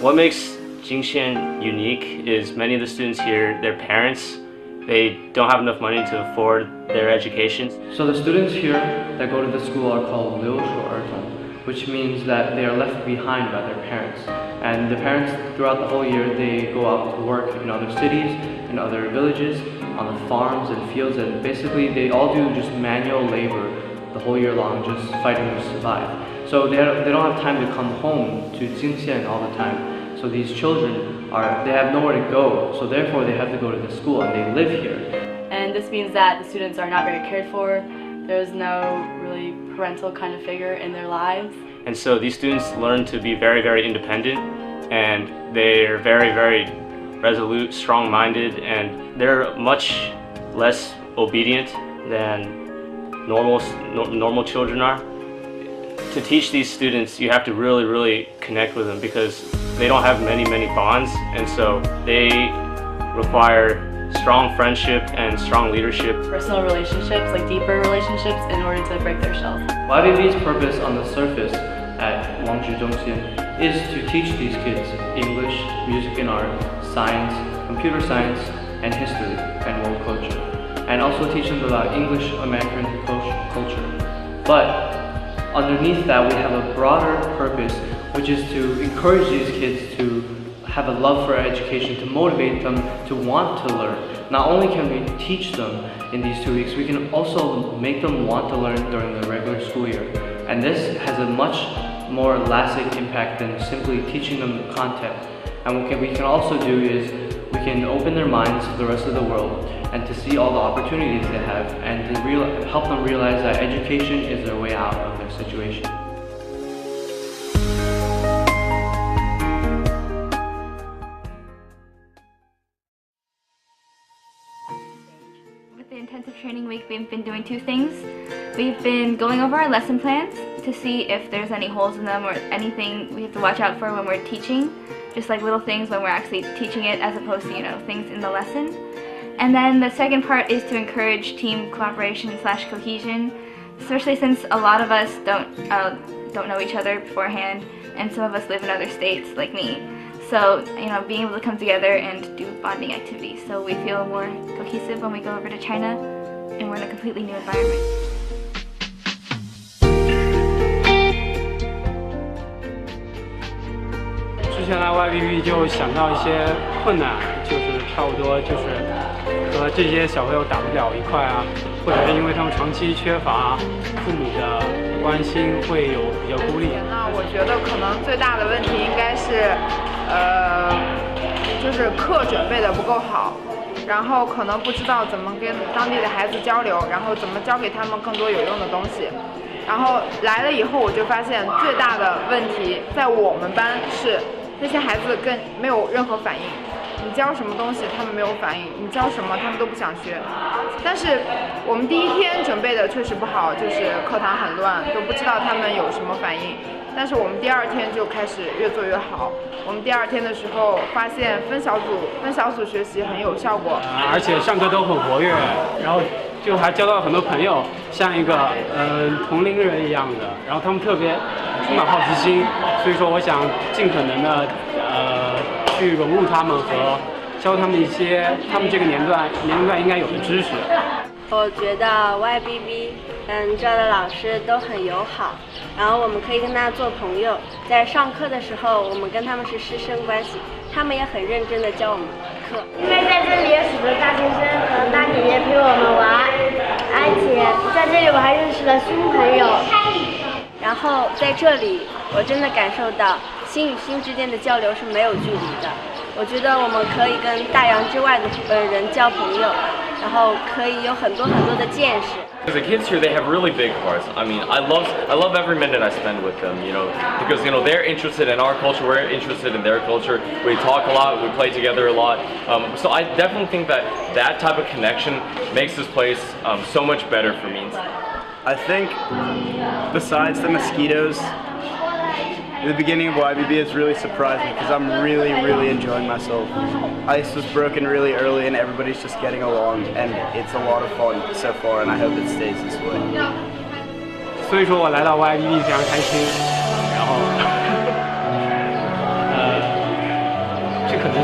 What makes Jingxian unique is many of the students here, their parents, they don't have enough money to afford their education. So the students here that go to the school are called 留守儿童, which means that they are left behind by their parents. And the parents, throughout the whole year, they go out to work in other cities, in other villages, on the farms and fields, and basically they all do just manual labor the whole year long, just fighting to survive. So they don't have time to come home to Jingxian all the time. So these children they have nowhere to go, so therefore they have to go to the school and they live here. And this means that the students are not very cared for. There's no really parental kind of figure in their lives. And so these students learn to be very, very independent, and they're very, very resolute, strong-minded, and they're much less obedient than normal children are. To teach these students, you have to really, really connect with them because they don't have many bonds, and so they require strong friendship and strong leadership. Personal relationships, like deeper relationships, in order to break their shells. YBB's purpose on the surface at Wangzhi Zhongxian is to teach these kids English, music and art, science, computer science, and history and world culture. And also teach them about English American culture. But underneath that, we have a broader purpose, which is to encourage these kids to have a love for education, to motivate them to want to learn. Not only can we teach them in these 2 weeks, we can also make them want to learn during the regular school year. And this has a much more lasting impact than simply teaching them the content. And what we can also do is we can open their minds to the rest of the world and to see all the opportunities they have, and to help them realize that education is their way out of their situation. With the intensive training week, we've been doing 2 things. We've been going over our lesson plans to see if there's any holes in them or anything we have to watch out for when we're teaching, just like little things when we're actually teaching it as opposed to, things in the lesson. And then the second part is to encourage team cooperation / cohesion, especially since a lot of us don't know each other beforehand, and some of us live in other states like me. So, being able to come together and do bonding activities, so we feel more cohesive when we go over to China and we're in a completely new environment. 之前来 YBB 就想到一些困难，就是差不多就是和这些小朋友打不了一块啊，或者是因为他们长期缺乏父母的关心，会有比较孤立。那我觉得可能最大的问题应该是，就是课准备的不够好，然后可能不知道怎么跟当地的孩子交流，然后怎么教给他们更多有用的东西。然后来了以后，我就发现最大的问题在我们班是那些孩子没有任何反应。你教什么东西他们没有反应，你教什么他们都不想学。但是我们第1天准备的确实不好，就是课堂很乱，都不知道他们有什么反应。但是我们第2天就开始越做越好。我们第2天的时候发现分小组学习很有效果，而且上课都很活跃，然后就还交到了很多朋友，像一个同龄人一样的，然后他们特别充满好奇心，所以说我想尽可能的去融入他们和教他们一些他们这个年龄段应该有的知识。我觉得 YBB 这儿的老师都很友好，然后我们可以跟大家做朋友。在上课的时候，我们跟他们是师生关系，他们也很认真的教我们课。因为在这里有许多大先生和大姐姐陪我们玩，而且在这里我还认识了新朋友。然后在这里，我真的感受到心与心之间的交流是没有距离的。我觉得我们可以跟大洋之外的人交朋友，然后可以有很多的见识。The kids here, they have really big hearts. I mean, I love every minute I spend with them, because they're interested in our culture, we're interested in their culture. We talk a lot, we play together a lot. So I definitely think that type of connection makes this place so much better for me. I think besides the mosquitoes, the beginning of YBB is really surprising because I'm really enjoying myself. Ice was broken really early and everybody's just getting along, and it's a lot of fun so far, and I hope it stays this way. 所以说我来到 YBB 非常开心，然后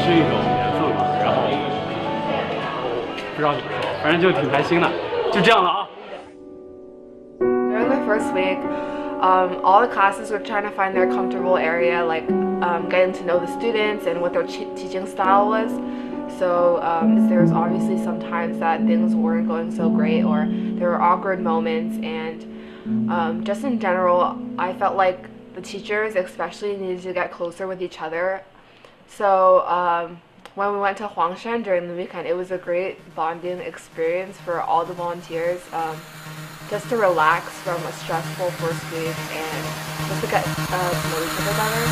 是一种缘分吧。然后不知道怎么说，反正就挺开心的，就这样了啊。During the first week, all the classes were trying to find their comfortable area, like getting to know the students and what their teaching style was. So there was obviously some times that things weren't going so great, or there were awkward moments, and just in general, I felt like the teachers especially needed to get closer with each other. So when we went to Huangshan during the weekend, it was a great bonding experience for all the volunteers, just to relax from a stressful first week and just to get to know each other better.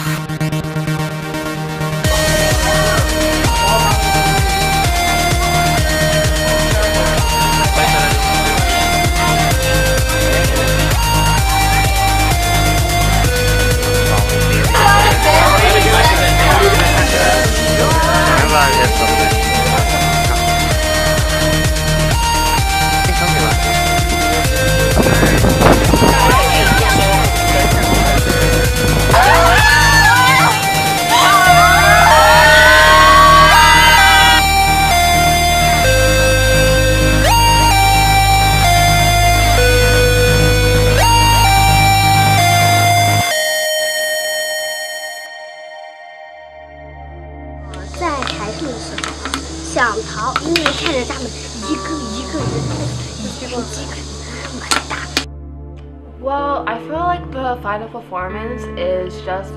Well, I feel like the final performance is just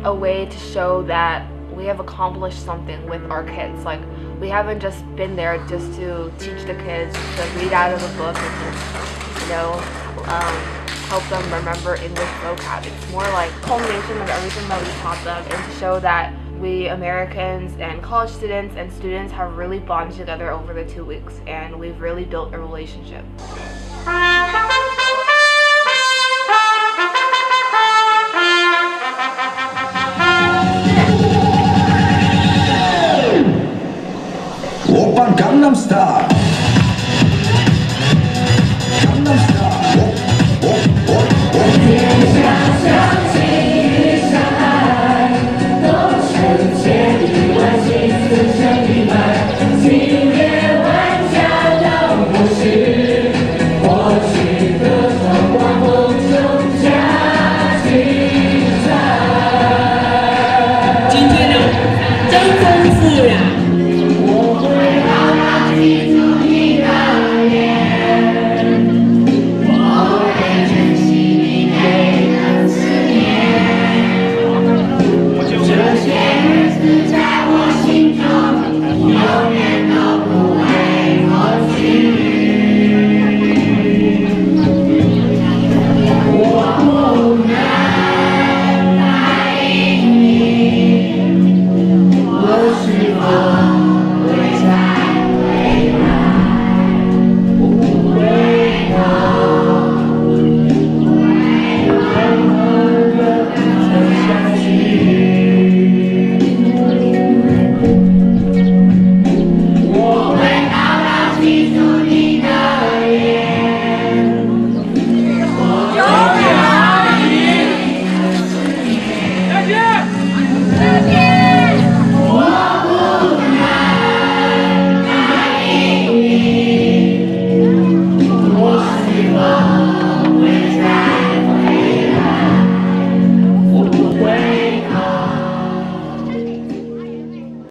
a way to show that we have accomplished something with our kids. Like, we haven't just been there just to teach the kids to read out of a book and just, help them remember English vocab. It's more like a culmination of everything that we taught them, and to show that we Americans and college students and students have really bonded together over the 2 weeks, and we've really built a relationship. 今天呢，真丰富呀！